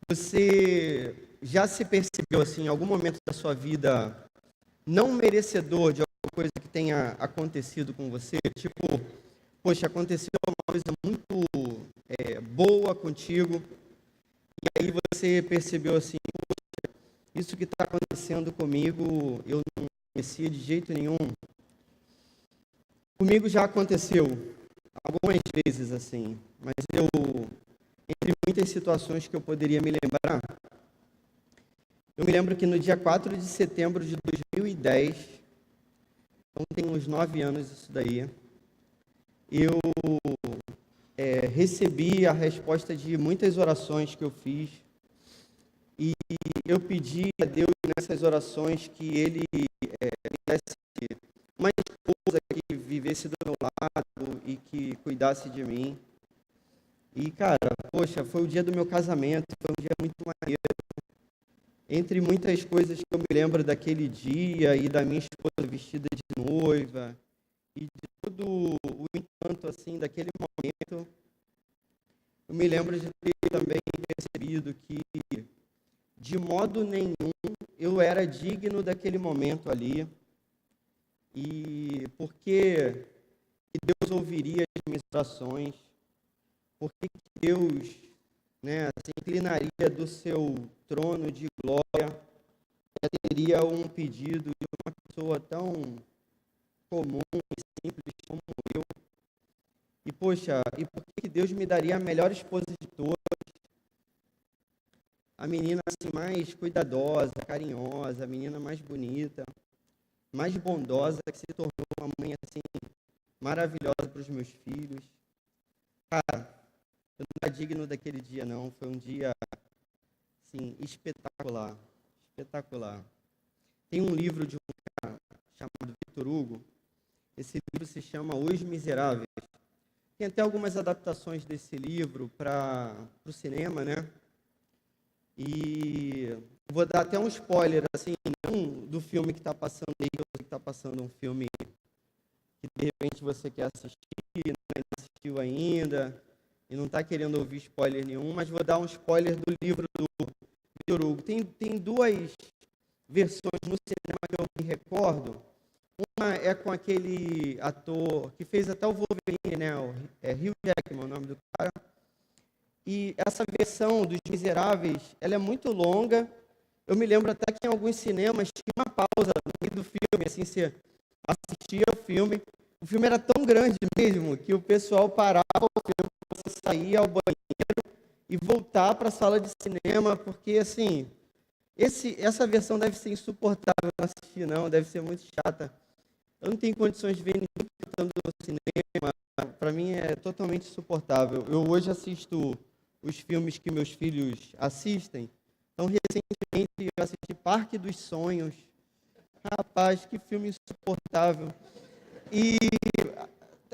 Você já se percebeu, assim, em algum momento da sua vida, não merecedor de alguma coisa que tenha acontecido com você? Tipo, poxa, aconteceu uma coisa muito boa contigo, e aí você percebeu assim, isso que está acontecendo comigo, eu não merecia de jeito nenhum. Comigo já aconteceu algumas vezes assim, mas entre muitas situações que eu poderia me lembrar, eu me lembro que no dia 4 de setembro de 2010, então tem uns 9 anos isso daí, eu recebi a resposta de muitas orações que eu fiz, e eu pedi a Deus nessas orações que Ele me desse uma esposa que vivesse do meu lado e que cuidasse de mim. E, cara, poxa, foi o dia do meu casamento, foi um dia muito maneiro. Entre muitas coisas que eu me lembro daquele dia e da minha esposa vestida de noiva e de todo o encanto, assim, daquele momento, eu me lembro de ter também percebido que, de modo nenhum, eu era digno daquele momento ali. E porque Deus ouviria as minhas orações, porque Deus, né, se inclinaria do seu trono de glória, teria um pedido de uma pessoa tão comum e simples como eu. E poxa, e por que Deus me daria a melhor esposa de todas, a menina assim mais cuidadosa, carinhosa, a menina mais bonita, mais bondosa, que se tornou uma mãe assim maravilhosa para os meus filhos. Cara, eu não era digno daquele dia, não. Foi um dia, assim, espetacular. Espetacular. Tem um livro de um cara chamado Victor Hugo. Esse livro se chama Os Miseráveis. Tem até algumas adaptações desse livro para o cinema, né? E vou dar até um spoiler, assim, não do filme que está passando aí, que está passando um filme que de repente você quer assistir, não assistiu ainda, e não está querendo ouvir spoiler nenhum, mas vou dar um spoiler do livro do Victor Hugo. Tem duas versões no cinema que eu me recordo. Uma é com aquele ator que fez até o Wolverine, né? Hugh Jackman, o nome do cara. E essa versão dos Miseráveis, ela é muito longa. Eu me lembro até que em alguns cinemas tinha uma pausa no meio do filme, assim, você assistia o filme. O filme era tão grande mesmo que o pessoal parava o filme, você saía ao banheiro e voltar para a sala de cinema, porque, assim, essa versão deve ser insuportável não assistir, não, deve ser muito chata. Eu não tenho condições de ver ninguém cantando no cinema, para mim é totalmente insuportável. Eu hoje assisto os filmes que meus filhos assistem. Então, recentemente, eu assisti Parque dos Sonhos. Rapaz, que filme insuportável. E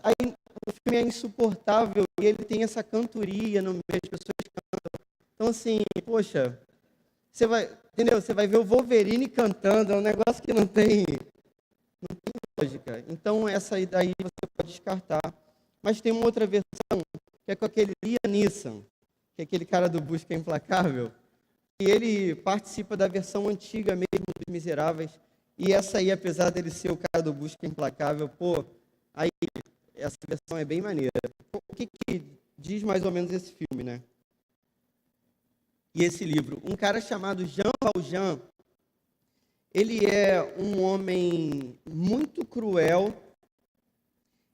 aí, o filme é insuportável e ele tem essa cantoria no meio, as pessoas cantam. Então, assim, poxa, você vai, entendeu? Você vai ver o Wolverine cantando, é um negócio que não tem lógica. Então, essa aí daí você pode descartar. Mas tem uma outra versão, que é com aquele Liam Neeson, que é aquele cara do Busca Implacável, e ele participa da versão antiga mesmo dos Miseráveis, e essa aí, apesar dele ser o cara do Busca Implacável, pô, aí essa versão é bem maneira. O que diz mais ou menos esse filme, né? E esse livro? Um cara chamado Jean Valjean, ele é um homem muito cruel,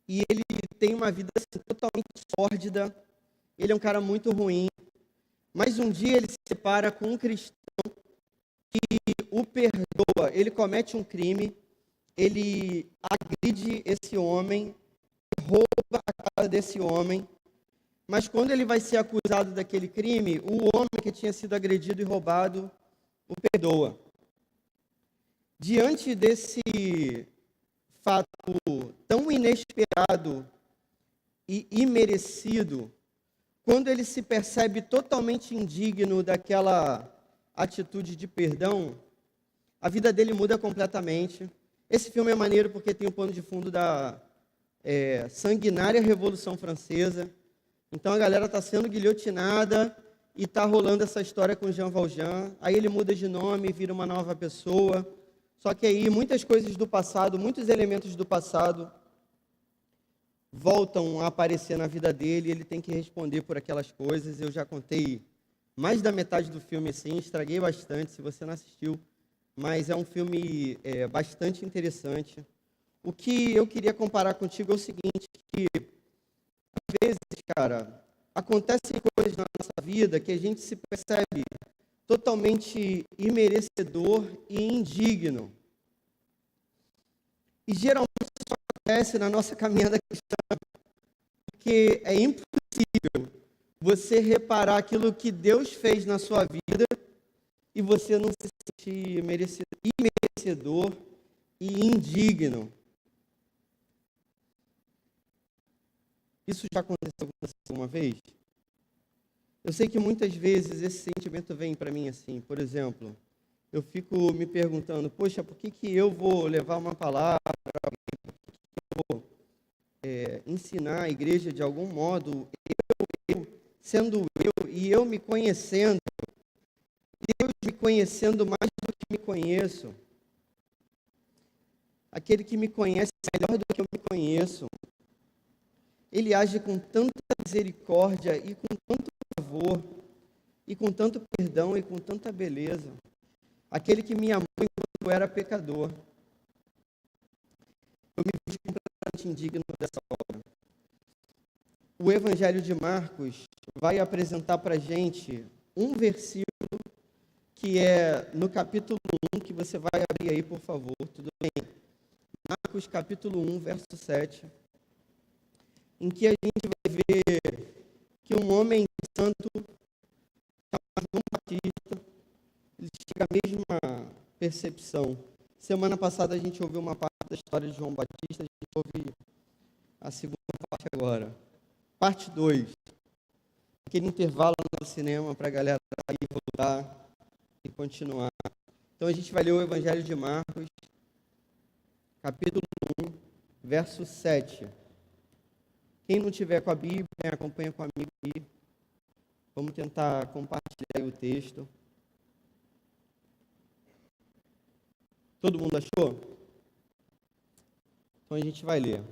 e ele tem uma vida assim, totalmente sórdida. Ele é um cara muito ruim, mas um dia ele se separa com um cristão que o perdoa. Ele comete um crime, ele agride esse homem, rouba a casa desse homem, mas quando ele vai ser acusado daquele crime, o homem que tinha sido agredido e roubado o perdoa. Diante desse fato tão inesperado e imerecido, quando ele se percebe totalmente indigno daquela atitude de perdão, a vida dele muda completamente. Esse filme é maneiro porque tem o pano de fundo da sanguinária Revolução Francesa. Então a galera está sendo guilhotinada e tá rolando essa história com Jean Valjean, aí ele muda de nome, vira uma nova pessoa, só que aí muitas coisas do passado, muitos elementos do passado voltam a aparecer na vida dele, e ele tem que responder por aquelas coisas. Eu já contei mais da metade do filme, assim, estraguei bastante, se você não assistiu, mas é um filme bastante interessante. O que eu queria comparar contigo é o seguinte, que às vezes, cara, acontecem coisas na nossa vida que a gente se percebe totalmente imerecedor e indigno. E geralmente isso acontece na nossa caminhada cristã, porque é impossível você reparar aquilo que Deus fez na sua vida e você não se sentir imerecedor e indigno. Isso já aconteceu com você uma vez? Eu sei que muitas vezes esse sentimento vem para mim assim. Por exemplo, eu fico me perguntando, poxa, por que eu vou levar uma palavra para alguém? Por que eu vou ensinar a igreja de algum modo? Eu sendo eu e eu me conhecendo, Deus me conhecendo mais do que me conheço. Aquele que me conhece melhor do que eu me conheço. Ele age com tanta misericórdia e com tanto favor, e com tanto perdão e com tanta beleza. Aquele que me amou enquanto eu era pecador. Eu me vejo completamente indigno dessa obra. O Evangelho de Marcos vai apresentar para a gente um versículo que é no capítulo 1, que você vai abrir aí, por favor, tudo bem? Marcos capítulo 1, verso 7. Em que a gente vai ver que um homem santo, chamado João Batista, ele chega à mesma percepção. Semana passada a gente ouviu uma parte da história de João Batista, a gente ouve a segunda parte agora. Parte 2. Aquele intervalo no cinema para a galera sair, voltar e continuar. Então a gente vai ler o Evangelho de Marcos, capítulo 1, verso 7. Quem não tiver com a Bíblia, acompanha com a amigo aí. Vamos tentar compartilhar o texto. Todo mundo achou? Então a gente vai ler.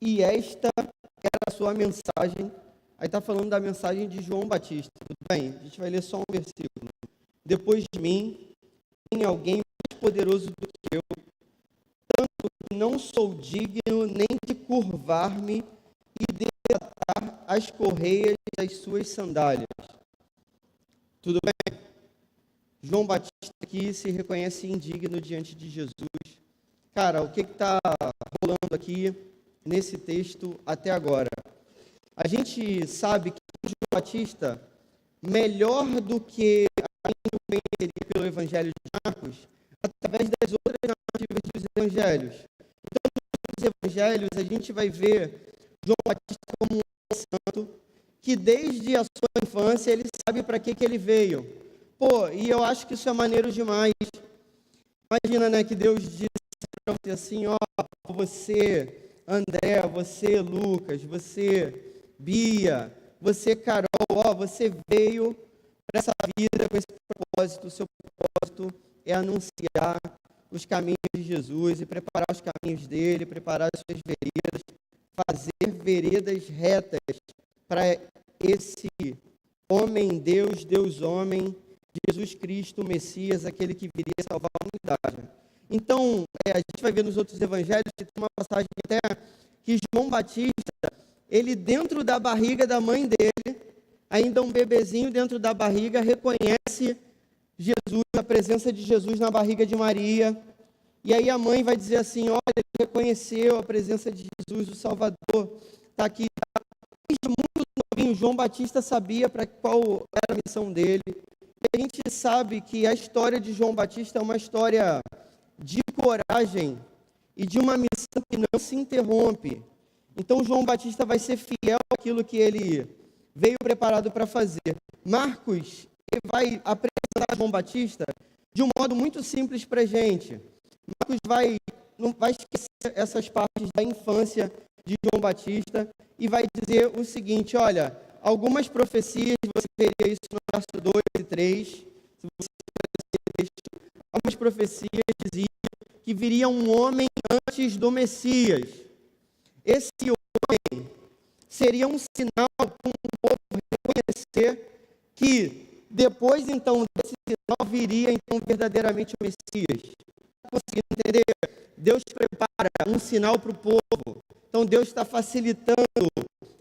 E esta era a sua mensagem. Aí está falando da mensagem de João Batista. Tudo bem? A gente vai ler só um versículo. Depois de mim, tem alguém mais poderoso do que eu, tanto que não sou digno nem de curvar-me e desatar as correias das suas sandálias. Tudo bem? João Batista aqui se reconhece indigno diante de Jesus. Cara, o que está rolando aqui nesse texto até agora? A gente sabe que João Batista, melhor do que a gente conheceria pelo Evangelho de Marcos, através das outras narrativas dos Evangelhos. Então, nos Evangelhos, a gente vai ver João Batista como um santo, que desde a sua infância ele sabe para que ele veio. Pô, e eu acho que isso é maneiro demais. Imagina, né, que Deus disse para você assim, ó, você, André, você, Lucas, você, Bia, você, Carol, ó, você veio para essa vida com esse propósito. O seu propósito é anunciar os caminhos de Jesus e preparar os caminhos dele, preparar as suas veredas, fazer veredas retas para esse homem, Deus homem, Jesus Cristo, o Messias, aquele que viria salvar a humanidade. Então, a gente vai ver nos outros evangelhos que tem uma passagem até que João Batista, ele dentro da barriga da mãe dele, ainda um bebezinho dentro da barriga, reconhece Jesus, a presença de Jesus na barriga de Maria. E aí a mãe vai dizer assim, olha, ele reconheceu a presença de Jesus, o Salvador, está aqui. Desde muito novinho, João Batista sabia para qual era a missão dele. A gente sabe que a história de João Batista é uma história de coragem e de uma missão que não se interrompe. Então, João Batista vai ser fiel àquilo que ele veio preparado para fazer. Marcos vai apresentar João Batista de um modo muito simples para a gente. Marcos não vai esquecer essas partes da infância de João Batista e vai dizer o seguinte, olha, algumas profecias, você veria isso no verso 2 e 3, se você ler esse texto, algumas profecias diziam que viria um homem antes do Messias. Esse homem seria um sinal para o povo reconhecer que depois então desse sinal viria então verdadeiramente o Messias. Conseguindo entender? Deus prepara um sinal para o povo. Então Deus está facilitando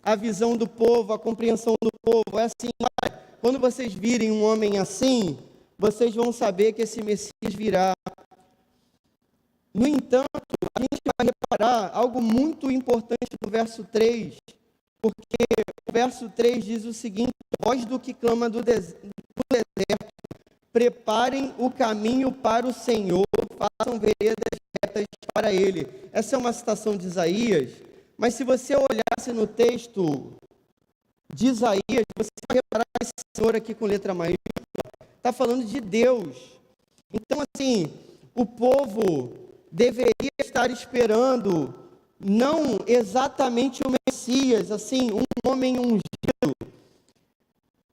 a visão do povo, a compreensão do povo. É assim, olha, quando vocês virem um homem assim, vocês vão saber que esse Messias virá. No entanto, a gente vai reparar algo muito importante no verso 3, porque o verso 3 diz o seguinte: voz do que clama do deserto, preparem o caminho para o Senhor, façam veredas retas para Ele. Essa é uma citação de Isaías, mas se você olhasse no texto de Isaías, você vai reparar que esse Senhor aqui com letra maiúscula está falando de Deus. Então, assim, o povo deveria estar esperando não exatamente o Messias, assim, um homem ungido.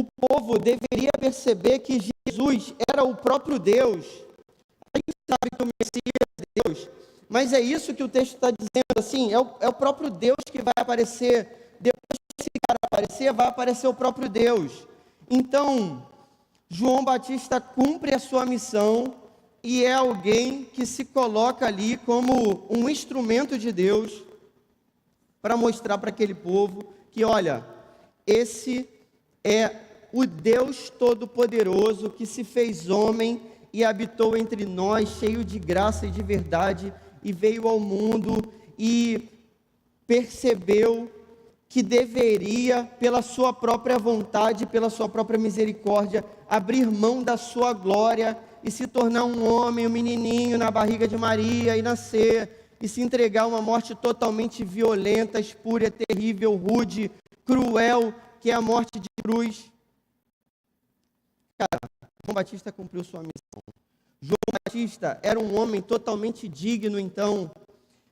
O povo deveria perceber que Jesus era o próprio Deus. A gente sabe que o Messias é Deus, mas é isso que o texto está dizendo, assim, é o próprio Deus que vai aparecer. Depois que esse cara aparecer, vai aparecer o próprio Deus. Então, João Batista cumpre a sua missão e é alguém que se coloca ali como um instrumento de Deus para mostrar para aquele povo que, olha, esse é o Deus Todo-Poderoso que se fez homem e habitou entre nós, cheio de graça e de verdade, e veio ao mundo e percebeu que deveria, pela sua própria vontade, pela sua própria misericórdia, abrir mão da sua glória e se tornar um homem, um menininho na barriga de Maria e nascer, e se entregar a uma morte totalmente violenta, espúria, terrível, rude, cruel, que é a morte de cruz. Cara, João Batista cumpriu sua missão. João Batista era um homem totalmente digno, então,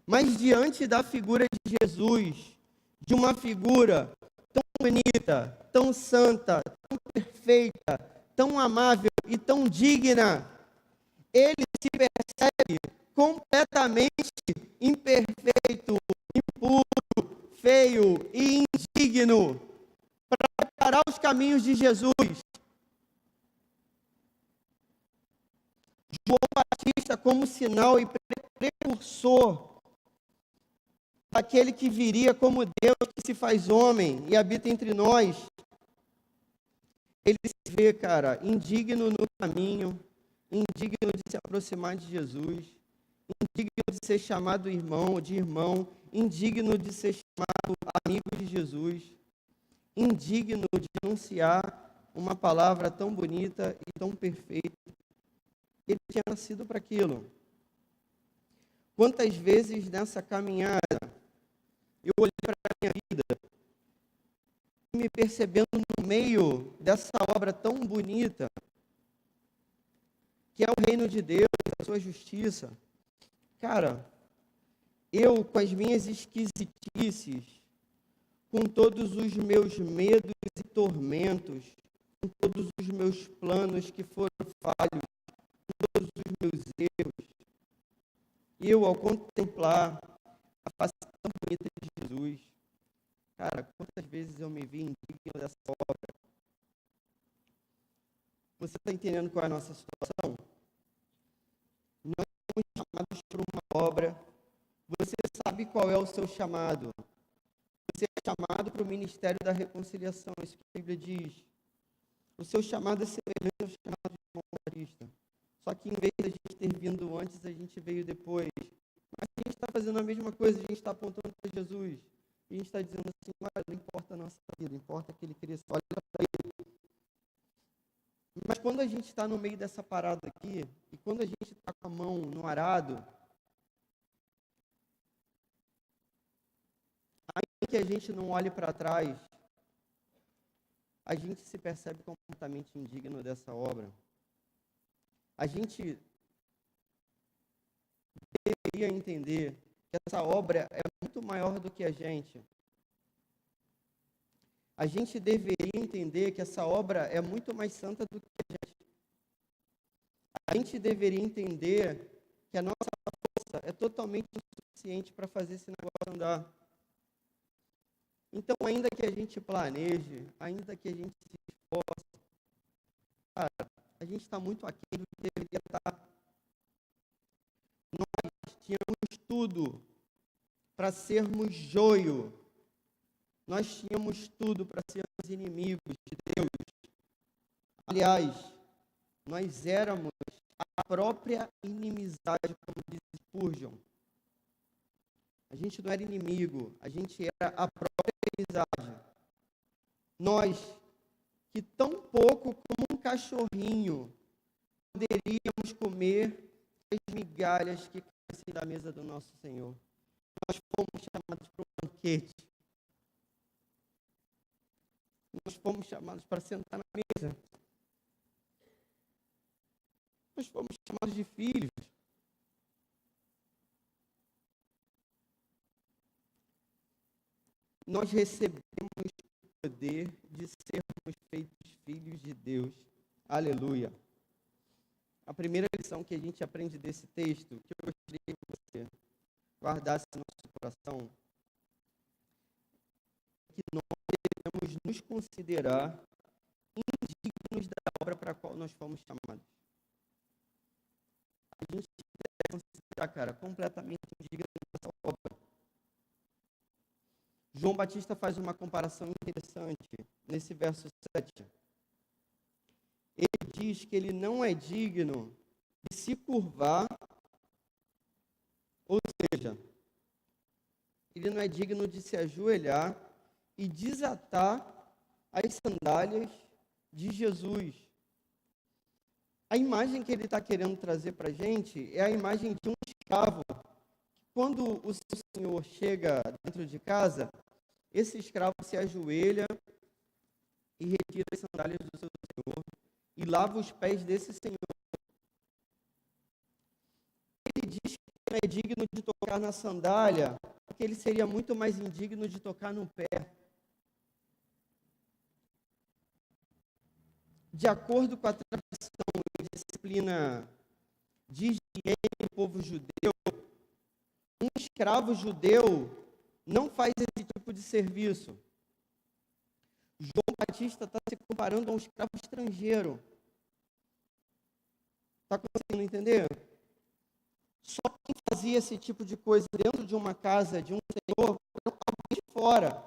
mas diante da figura de Jesus, de uma figura tão bonita, tão santa, tão perfeita, tão amável e tão digna, ele se percebe completamente imperfeito, impuro, feio e indigno para preparar os caminhos de Jesus. João Batista, como sinal e precursor daquele que viria como Deus que se faz homem e habita entre nós, ele se vê, cara, indigno no caminho, indigno de se aproximar de Jesus, indigno de ser chamado irmão, indigno de ser chamado amigo de Jesus, indigno de anunciar uma palavra tão bonita e tão perfeita. Ele tinha nascido para aquilo. Quantas vezes nessa caminhada eu olhei para a minha vida e me percebendo no meio dessa obra tão bonita, que é o reino de Deus, a sua justiça. Cara, eu com as minhas esquisitices, com todos os meus medos e tormentos, com todos os meus planos que foram falhos, todos os meus erros, eu, ao contemplar a face tão bonita de Jesus, cara, quantas vezes eu me vi indigno dessa obra? Você está entendendo qual é a nossa situação? Nós somos chamados por uma obra. Você sabe qual é o seu chamado. Você é chamado para o ministério da reconciliação, isso que a Bíblia diz. O seu chamado é semelhante ao chamado de João Batista. Só que em vez de a gente ter vindo antes, a gente veio depois. Mas a gente está fazendo a mesma coisa, a gente está apontando para Jesus. E a gente está dizendo assim, olha, não importa a nossa vida, importa que ele cresça, olha para ele. Mas quando a gente está no meio dessa parada aqui, e quando a gente está com a mão no arado, ainda que a gente não olhe para trás, a gente se percebe completamente indigno dessa obra. A gente deveria entender que essa obra é muito maior do que a gente. a gente deveria entender que essa obra é muito mais santa do que a gente. A gente deveria entender que a nossa força é totalmente insuficiente para fazer esse negócio andar. Então, ainda que a gente planeje, ainda que a gente se esforce, cara, a gente está muito aquém do que deveria estar. Nós tínhamos tudo para sermos joio. Nós tínhamos tudo para sermos inimigos de Deus. Aliás, nós éramos a própria inimizade, como diz Spurgeon. A gente não era inimigo, a gente era a própria inimizade. Nós, que tão pouco como um cachorrinho, poderíamos comer as migalhas que caíssem da mesa do nosso Senhor. Nós fomos chamados para um banquete. Nós fomos chamados para sentar na mesa. Nós fomos chamados de filhos. Nós recebemos o poder de sermos feitos filhos de Deus. Aleluia. A primeira lição que a gente aprende desse texto, que eu gostaria que você guardasse no nosso coração, é que nós devemos nos considerar indignos da obra para a qual nós fomos chamados. A gente deve considerar, cara, completamente indigno dessa obra. João Batista faz uma comparação interessante nesse verso 7. Ele diz que ele não é digno de se curvar, ou seja, ele não é digno de se ajoelhar e desatar as sandálias de Jesus. A imagem que ele está querendo trazer para a gente é a imagem de um escravo. Quando o seu senhor chega dentro de casa, esse escravo se ajoelha e retira as sandálias do seu senhor e lava os pés desse senhor. Ele diz que não é digno de tocar na sandália, porque ele seria muito mais indigno de tocar no pé. De acordo com a tradição e disciplina de higiene do povo judeu, um escravo judeu não faz esse tipo de serviço. João Batista está se comparando a um escravo estrangeiro. Está conseguindo entender? Só quem fazia esse tipo de coisa dentro de uma casa de um senhor era alguém de fora.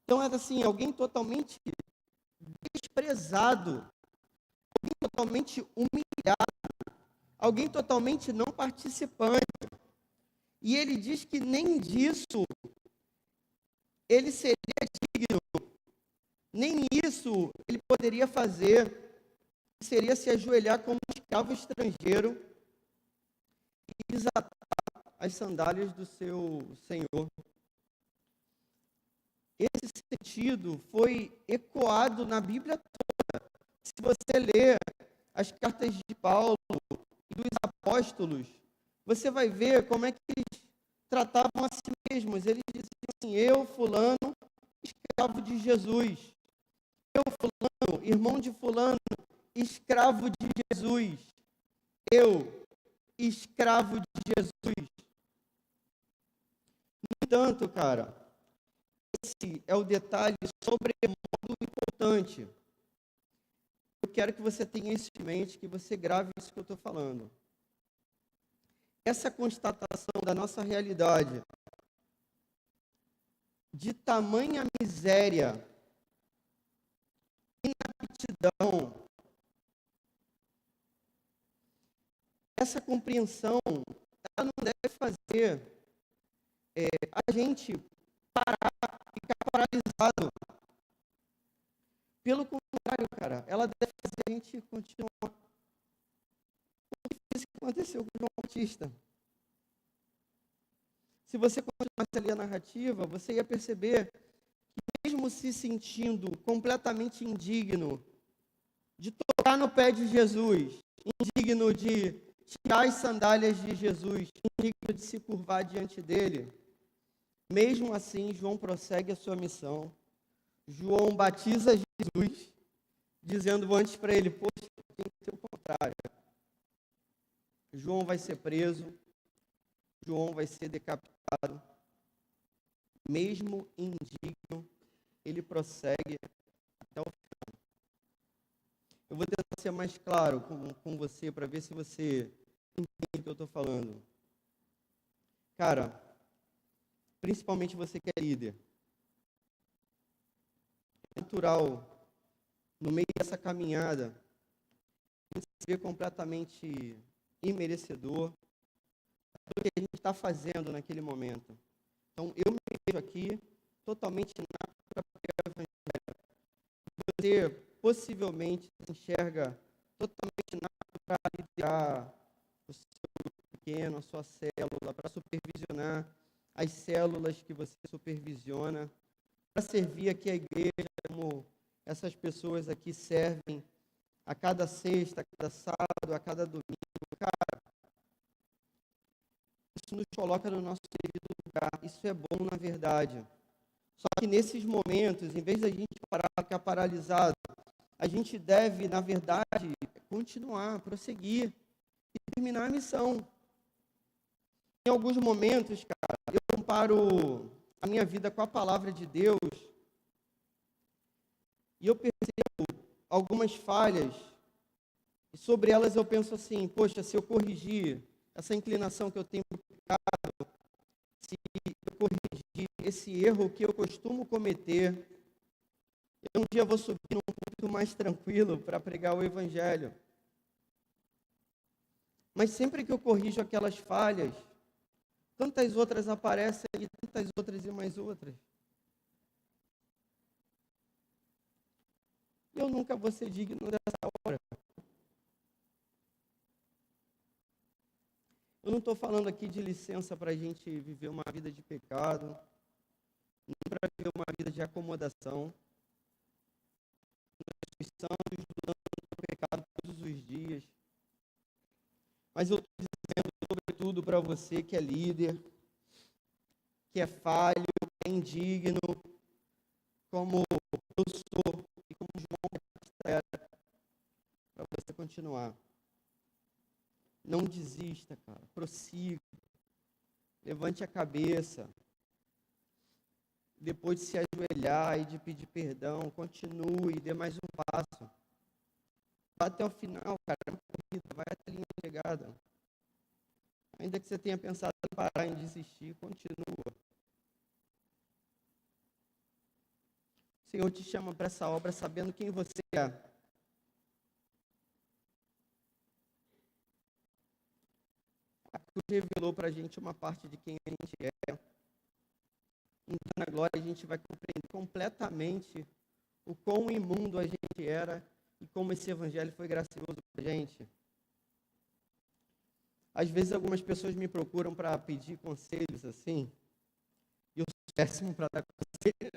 Então era assim, alguém totalmente desprezado, alguém totalmente humilhado, alguém totalmente não participante. E ele diz que nem disso ele seria digno, nem isso ele poderia fazer, seria se ajoelhar como um escravo estrangeiro e desatar as sandálias do seu senhor. Esse sentido foi ecoado na Bíblia toda. Se você ler as cartas de Paulo e dos apóstolos, você vai ver como é que eles tratavam a si mesmos. Eles diziam assim: eu, fulano, escravo de Jesus. Eu, fulano, irmão de fulano, escravo de Jesus. Eu, escravo de Jesus. No entanto, cara, esse é o detalhe sobremodo importante. Eu quero que você tenha isso em mente, que você grave isso que eu estou falando. Essa constatação da nossa realidade, de tamanha miséria, inaptidão, essa compreensão, ela não deve fazer a gente parar, ficar paralisado. Pelo contrário, cara, ela deve fazer a gente continuar. O que foi isso que aconteceu com João Batista? Se você continuasse a ler a narrativa, você ia perceber que mesmo se sentindo completamente indigno de tocar no pé de Jesus, indigno de tirar as sandálias de Jesus, indigno de se curvar diante dele, mesmo assim, João prossegue a sua missão, João batiza Jesus, dizendo antes para ele, poxa, tem que ser o contrário. João vai ser preso, João vai ser decapitado, mesmo indigno, ele prossegue até o final. Eu vou tentar ser mais claro com você, para ver se você entende o que eu estou falando. Cara, principalmente você que é líder, é natural, no meio dessa caminhada, a gente se vê completamente imerecedor do que a gente está fazendo naquele momento. Então, eu me vejo aqui totalmente inapto para pregar o Evangelho. Você possivelmente se enxerga totalmente inapto para liderar o seu grupo pequeno, a sua célula, para supervisionar as células que você supervisiona, para servir aqui a igreja como essas pessoas aqui servem a cada sexta, a cada sábado, a cada domingo. Cara, isso nos coloca no nosso devido lugar. Isso é bom, na verdade. Só que nesses momentos, em vez da gente ficar paralisado, a gente deve, na verdade, continuar, prosseguir e terminar a missão. Em alguns momentos, cara, eu comparo a minha vida com a palavra de Deus e eu percebo algumas falhas e sobre elas eu penso assim, poxa, se eu corrigir essa inclinação que eu tenho para o pecado, se eu corrigir esse erro que eu costumo cometer, eu um dia vou subir num ponto mais tranquilo para pregar o Evangelho. Mas sempre que eu corrijo aquelas falhas, tantas outras aparecem e tantas outras e mais outras. Eu nunca vou ser digno dessa obra. Eu não estou falando aqui de licença para a gente viver uma vida de pecado, nem para viver uma vida de acomodação. Nós estamos lutando com o pecado todos os dias. Mas eu estou dizendo, sobretudo, para você que é líder, que é falho, que é indigno, como eu sou e como João Batista era, para você continuar. Não desista, cara. Prossiga. Levante a cabeça. Depois de se ajoelhar e de pedir perdão, continue, dê mais um passo. Vá até o final, cara. É uma corrida, vai até a linha de chegada. Ainda que você tenha pensado em parar, em desistir, continua. O Senhor te chama para essa obra sabendo quem você é. A cruz revelou para a gente uma parte de quem a gente é. Então, na glória, a gente vai compreender completamente o quão imundo a gente era e como esse evangelho foi gracioso para a gente. Às vezes, algumas pessoas me procuram para pedir conselhos assim, e eu sou péssimo para dar conselho.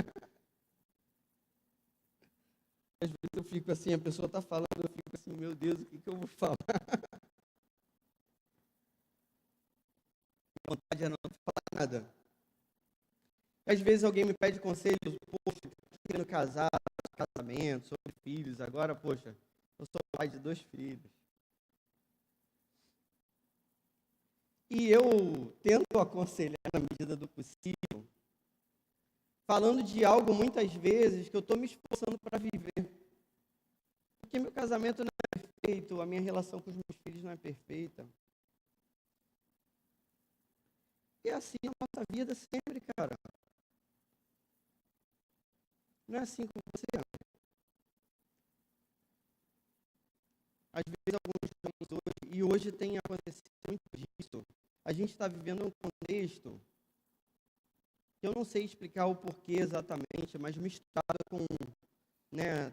Às vezes eu fico assim, a pessoa está falando, eu fico assim, meu Deus, o que eu vou falar? A vontade é não falar nada. Às vezes alguém me pede conselhos, poxa, estou querendo casar, casamento, sobre filhos, agora, poxa, eu sou pai de 2 filhos. E eu tento aconselhar na medida do possível, falando de algo muitas vezes que eu estou me esforçando para viver. Porque meu casamento não é perfeito, a minha relação com os meus filhos não é perfeita. E é assim a nossa vida sempre, cara. Não é assim com você? Às vezes alguns jovens hoje, e hoje tem acontecido muito disso, a gente está vivendo um contexto que eu não sei explicar o porquê exatamente, mas misturado com, né,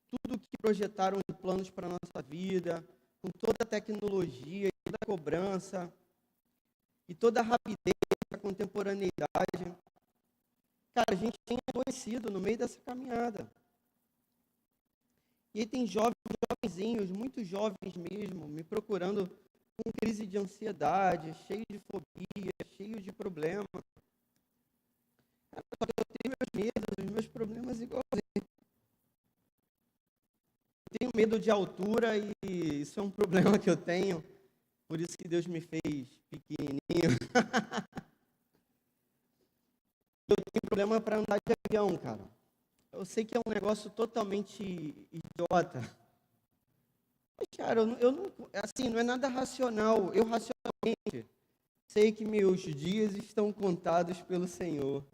tudo que projetaram de planos para a nossa vida, com toda a tecnologia, toda a cobrança, e toda a rapidez, a contemporaneidade. Cara, a gente tem adoecido no meio dessa caminhada. E aí tem jovenzinhos, muito jovens mesmo, me procurando com crise de ansiedade, cheio de fobia, cheio de problema. Cara, só que eu meus medos, os meus problemas igualzinho. Eu tenho medo de altura e isso é um problema que eu tenho. Por isso que Deus me fez pequenininho. Eu tenho problema para andar de avião, cara. Eu sei que é um negócio totalmente idiota. Mas, cara, eu não, assim, não é nada racional. Eu racionalmente sei que meus dias estão contados pelo Senhor.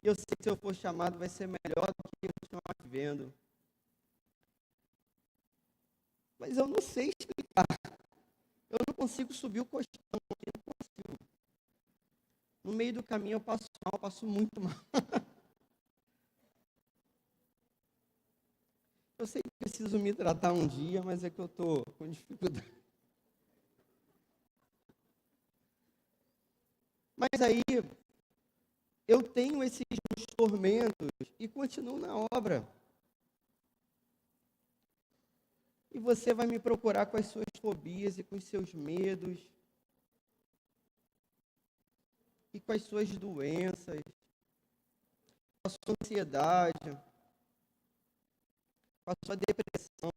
E eu sei que se eu for chamado vai ser melhor do que continuar vivendo. Mas eu não sei explicar. Eu não consigo subir o costão. Eu não consigo. No meio do caminho eu passo mal, eu passo muito mal. Eu sei que preciso me tratar um dia, mas é que eu estou com dificuldade. Mas aí, eu tenho esses meus tormentos e continuo na obra. E você vai me procurar com as suas fobias e com os seus medos. E com as suas doenças. Com a sua ansiedade. Com a sua depressão.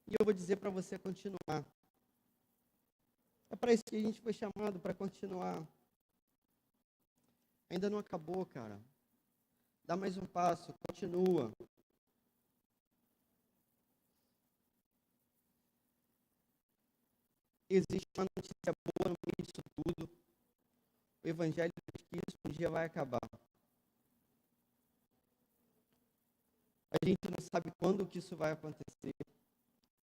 E eu vou dizer para você continuar. É para isso que a gente foi chamado, para continuar. Ainda não acabou, cara. Dá mais um passo, continua. Existe uma notícia boa no meio disso tudo. O Evangelho diz que isso um dia vai acabar. A gente não sabe quando que isso vai acontecer,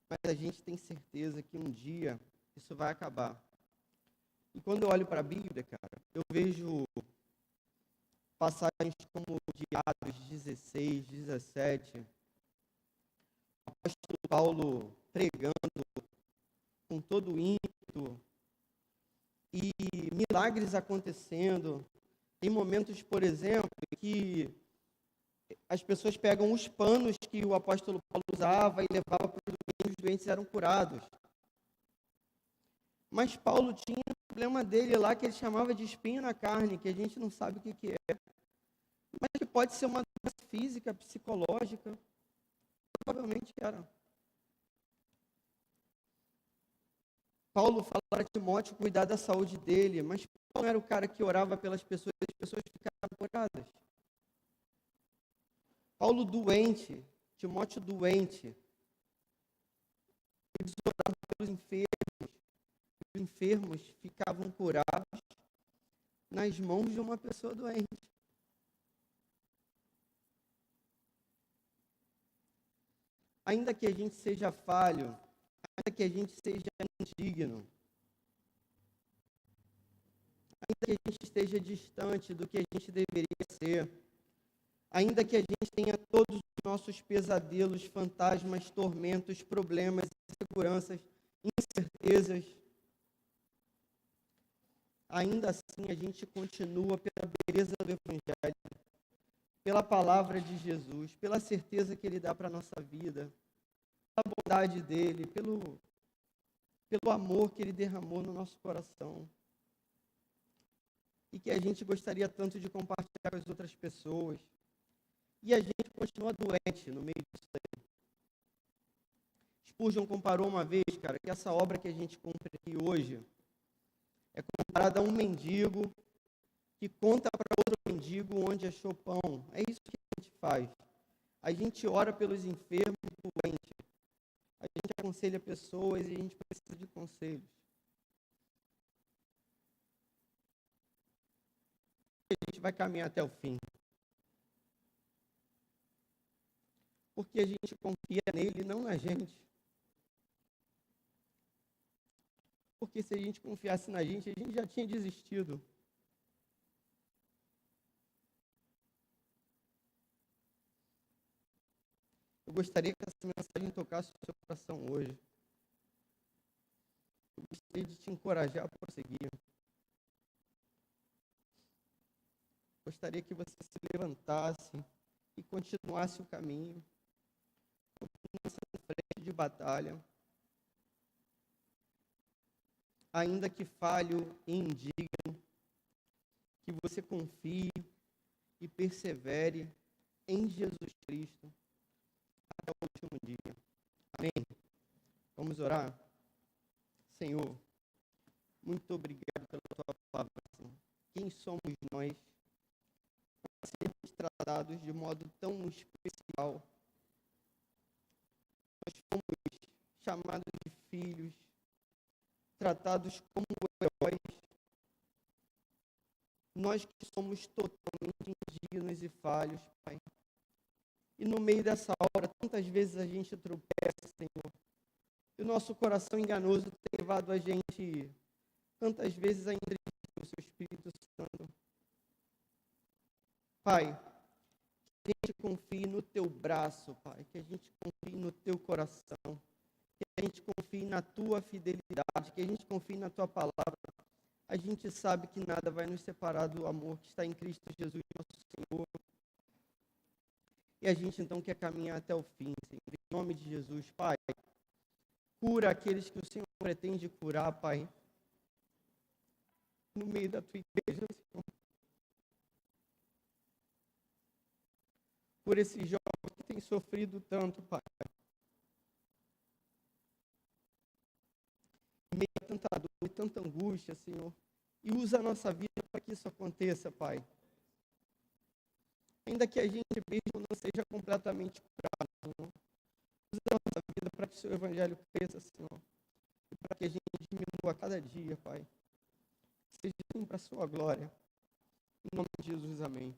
mas a gente tem certeza que um dia isso vai acabar. E quando eu olho para a Bíblia, cara, eu vejo passagens como de Atos 16, 17, o apóstolo Paulo pregando com todo o ímpeto e milagres acontecendo. Tem momentos, por exemplo, que as pessoas pegam os panos que o apóstolo Paulo usava e levava para os doentes, e os doentes eram curados. Mas Paulo tinha um problema dele lá que ele chamava de espinho na carne, que a gente não sabe o que é. Mas que pode ser uma doença física, psicológica. Provavelmente era. Paulo fala para Timóteo cuidar da saúde dele, mas Paulo não era o cara que orava pelas pessoas e as pessoas ficavam curadas. Paulo doente, Timóteo doente, eles oravam pelos enfermos, os enfermos ficavam curados nas mãos de uma pessoa doente. Ainda que a gente seja falho, ainda que a gente seja indigno, ainda que a gente esteja distante do que a gente deveria ser, ainda que a gente tenha todos os nossos pesadelos, fantasmas, tormentos, problemas, inseguranças, incertezas, ainda assim a gente continua pela beleza do Evangelho, pela palavra de Jesus, pela certeza que Ele dá para a nossa vida, pela bondade dEle, pelo amor que Ele derramou no nosso coração. E que a gente gostaria tanto de compartilhar com as outras pessoas. E a gente continua doente no meio disso aí. Spurgeon comparou uma vez, cara, que essa obra que a gente cumpre aqui hoje é comparada a um mendigo que conta para outro mendigo onde achou pão. É isso que a gente faz. A gente ora pelos enfermos e doentes. A gente aconselha pessoas e a gente precisa de conselhos. A gente vai caminhar até o fim. Porque a gente confia nele, não na gente. Porque se a gente confiasse na gente, a gente já tinha desistido. Eu gostaria que essa mensagem tocasse o seu coração hoje. Eu gostaria de te encorajar a prosseguir. Gostaria que você se levantasse e continuasse o caminho. Continuasse na frente de batalha. Ainda que falho e indigno, que você confie e persevere em Jesus Cristo até o último dia. Amém? Vamos orar? Senhor, muito obrigado pela tua palavra. Senhor. Quem somos nós para sermos tratados de modo tão especial? Nós fomos chamados de filhos, tratados como heróis. Nós que somos totalmente indignos e falhos, Pai. E no meio dessa hora, tantas vezes a gente tropeça, Senhor. E o nosso coração enganoso tem levado a gente, tantas vezes, a entristecer o seu Espírito Santo. Pai, que a gente confie no teu braço, Pai. Que a gente confie no teu coração. Que a gente confie na tua fidelidade. Que a gente confie na tua palavra. A gente sabe que nada vai nos separar do amor que está em Cristo Jesus, nosso Senhor. E a gente então quer caminhar até o fim, Senhor. Em nome de Jesus, Pai. Cura aqueles que o Senhor pretende curar, Pai. No meio da tua igreja, Senhor. Por esses jovens que têm sofrido tanto, Pai. Em meio a tanta dor e tanta angústia, Senhor. E usa a nossa vida para que isso aconteça, Pai. Ainda que a gente mesmo não seja completamente curado, Senhor. Usa a nossa vida para que o seu evangelho cresça, Senhor. E para que a gente diminua a cada dia, Pai. Seja assim para a sua glória. Em nome de Jesus, amém.